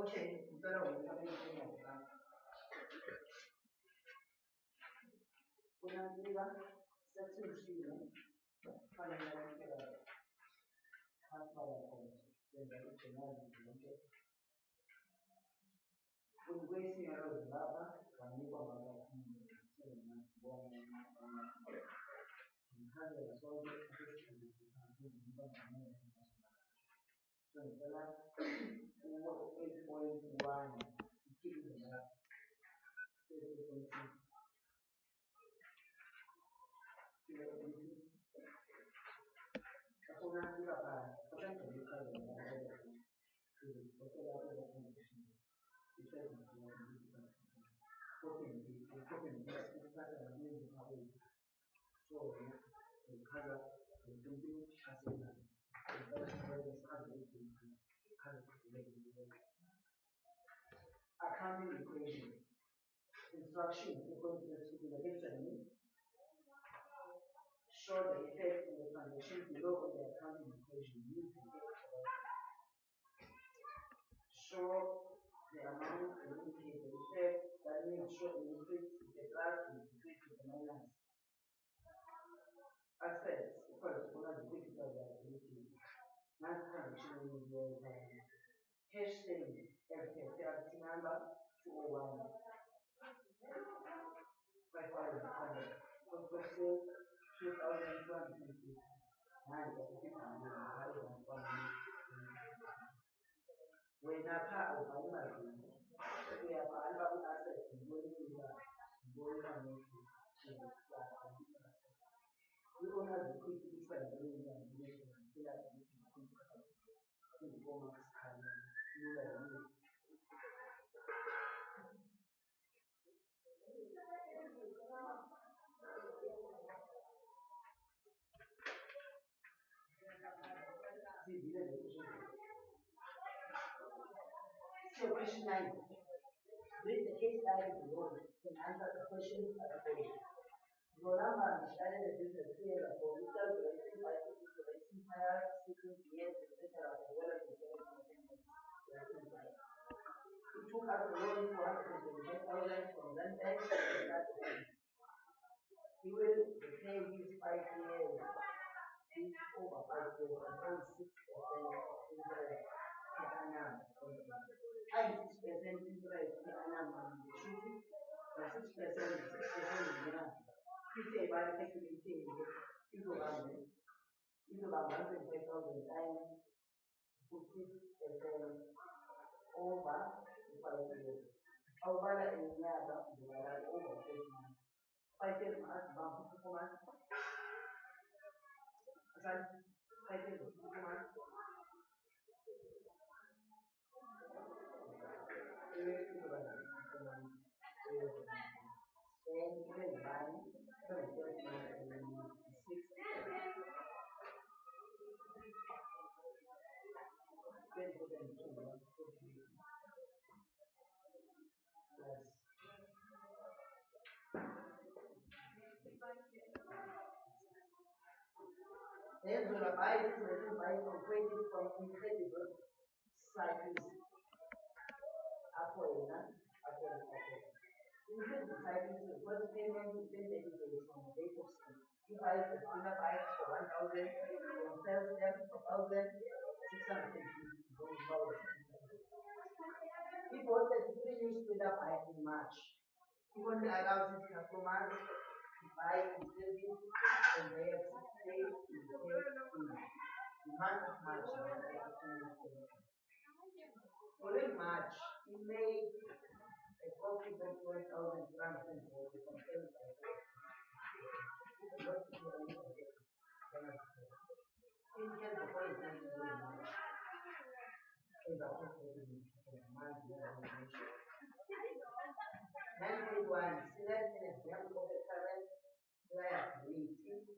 Okay, ngicela wena abeyinkinga unantsika sekuthini kufanele kuphela hafala khona yenza ijenali yonke kuyisiyalo lapha kanikwa makaphumule ngikhandela sonke so ngicela u-8.1 iphilize lapha unantsika phansi usenza ichazelo accounting equation instruction equals to the dictionary show the effect in the transaction below on the accounting equation used to show the amount and indicate the effect. That means show the increase to the plus and decrease to the minus. Assets equals to one of the critical liability. Not transaction in the cash savings as per sales number 201. 5,500. Cost of sales 2,250. When I pass over my we have another asset going on we don't have the quick different doing the information until I can performance So question 9. Read the case diagram below and answer the questions accordingly. Programa started a business here for little directing by sequencing fire, sequence years, etc. as well as the it took us a loan for 125,000 from that bank to start the business. He will repay these 5 years, these over 5 years, and pay 6% interest per annum. And 6% interest per annum on the shooting, but 6% is enough. If by calculating izoba 125,000 times 6% over 5 years. Awubala iminyaka ubala over 40 months. 5 years months, 4 months. 5 years, 4 months. Then we revise this lesson by equating from incredible cycles upward. Incredible cycles, the first payment is then dedicated from the date of sale. If I consumer buys for 1,000 and sells them for 1,650 dollars. If all the three news split up by in March, he only allows his customers to buy and sell it and they have 6 days to pay in the month of March. Following March, he made a profit of 4,000 francs and from sales by in case the point is March. 9.1, select an example of a current liability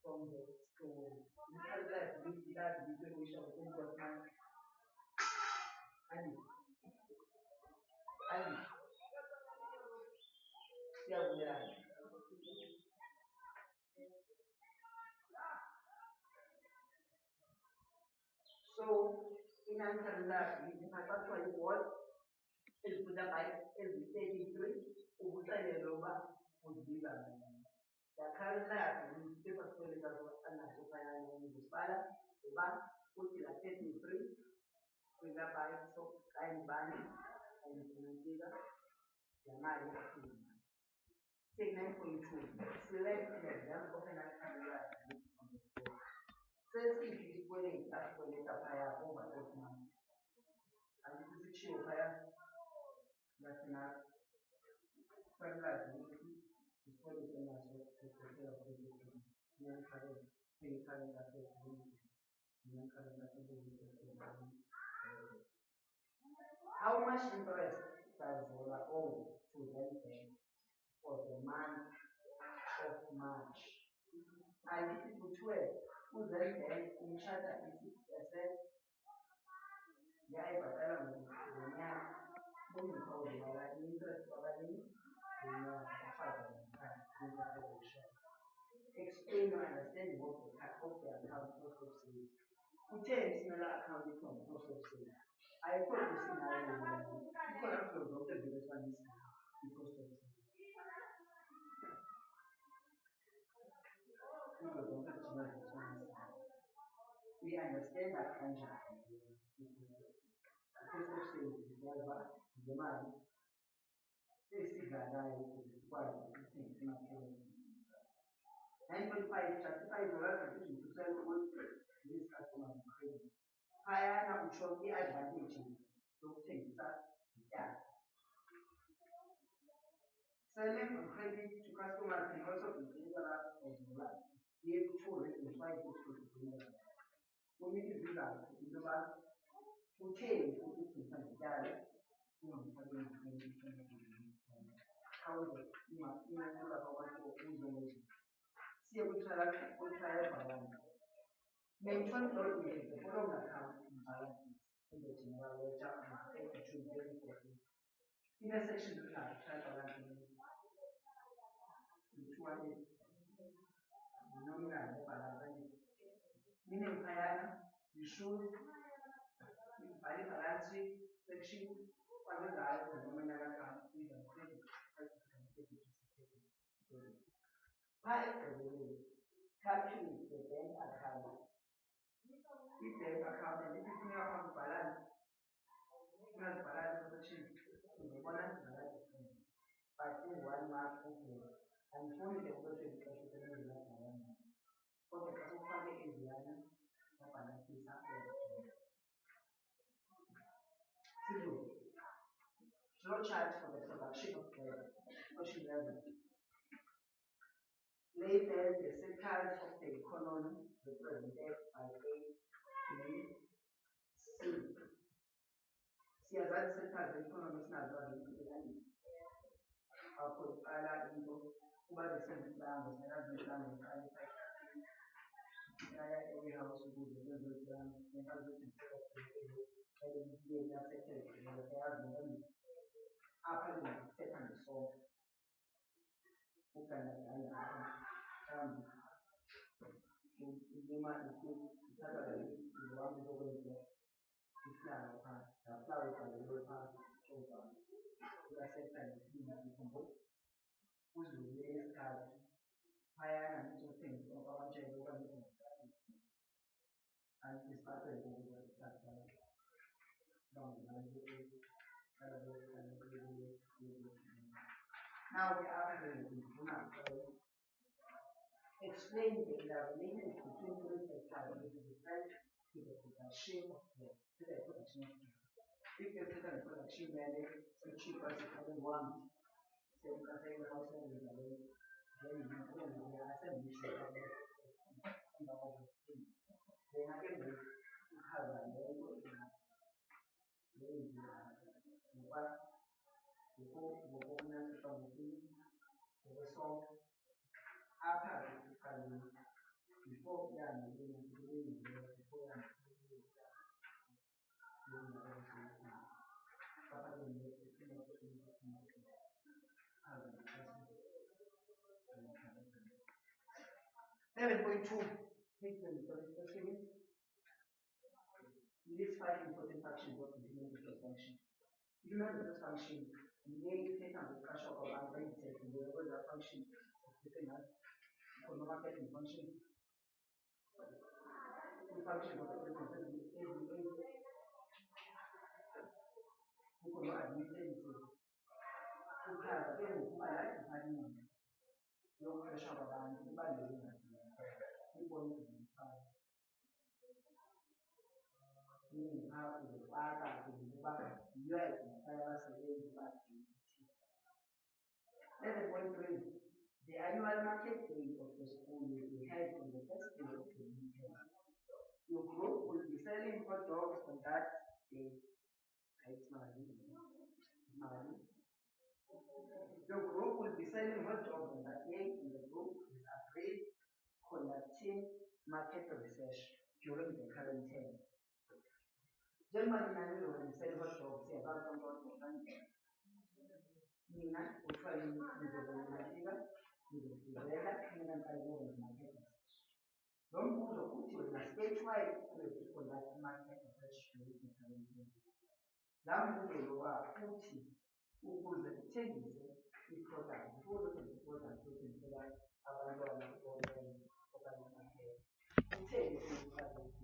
from the story. The current liability that we shall think of now. Ali. So, in answer that, if I actually was, is put up by every 33, would be the current liability, paper story that was unnecessary in the spala, the bank, put it at 33, with the by so kind bank, and the money. Say 9.2, select an example of an current liability from the story. Says if you put it that way, it's a fire over this month. And this is a chill fire. That's enough. Current liability is what you can also take care of the non-current assets. How much interest does Zola owe to them for the month of March? And if it would who then in charter is 6%, the IPA interest explain or understand what the account cost of sales. Who takes similar accounting from cost of sales? I put this in our people have to go to the one is the cost of sales. We understand that concept. The cost of sales is never the money. This is a dialogue with quite a thing. 9.5 justifies the condition to sell goods to this customer on credit. Higher now show the advantage to take that. Selling on credit to customers can also be dangerous as well. Give 2 reasons why this could be dangerous. We need to do that. We do that. To take to this instance, how is it? You must know about what is see which balance. Mention all the following account balances in the general ledger and the children. In a section of that, balance which one is nominal balance. Meaning, you should value balance section for the nominal account with a credit. Calculate the bank account. If the account and this is new account balance, section in the balance by 1 mark and only the question is for the customer is the balance is flow chart for the production of credit. Question 11. Later, the sectors of the economy represented by A, B, C. See, as that sectors the economy is not going to be any. I'll put into over the same plan, the second plan, the we have also good the plan, we have the sector after the second so who can now we are explain the relationship between three sectors with respect to the production of the production. If you look at the production value, so cheaper second one, so you can say the house and the then you can put in the asset issue of the they have been to cover and then go to the before the government from the song after before before Seven point two. These five important functions of the human resource function. If you know the first function, you may take on the pressure of our mindset and the other function within us. For no marketing function, the function of the person is who could not admit services. Who has a very good life and having no pressure of our mind, but you know, people need to be fine. Meaning, how to the back, to the back, you are in fire, so you back. 7.3. The annual market rate of the school will be held on the first day of the meeting. Your group will be selling hot dogs on that day. Your group will be selling hot dogs on that day, and the group is agreed conducting market research during the current term. Germany will sell hot dogs about Mina kufanya nizozungumzia nizozungumzia lo mbuzo uthi wena statewide conduct market research la mbuzo lo uthi ukuze uthengise i-product ukuze i-product uthengisela abantwana okanye uthengise i-product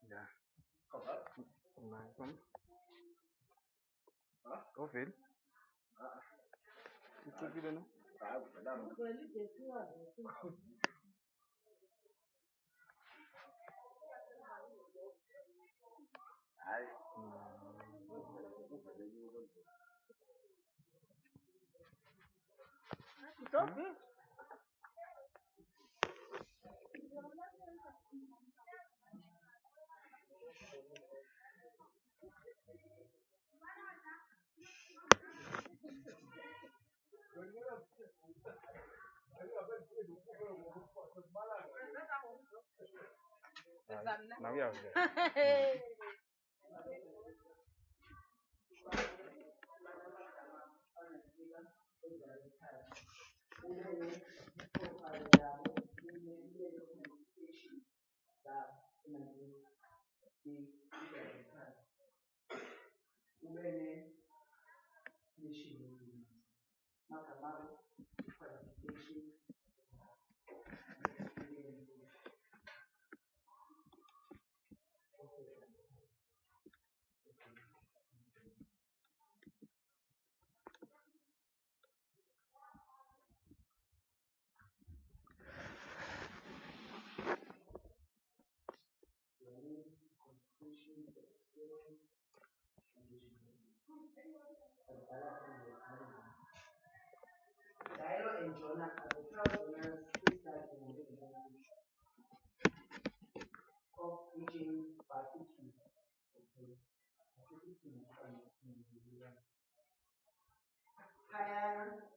Ja. Nee, kom. Hoeveel? Hoeveel heb je er nog? Nou ja, Dialogue and journal are the 12 journals that of reaching partition. Higher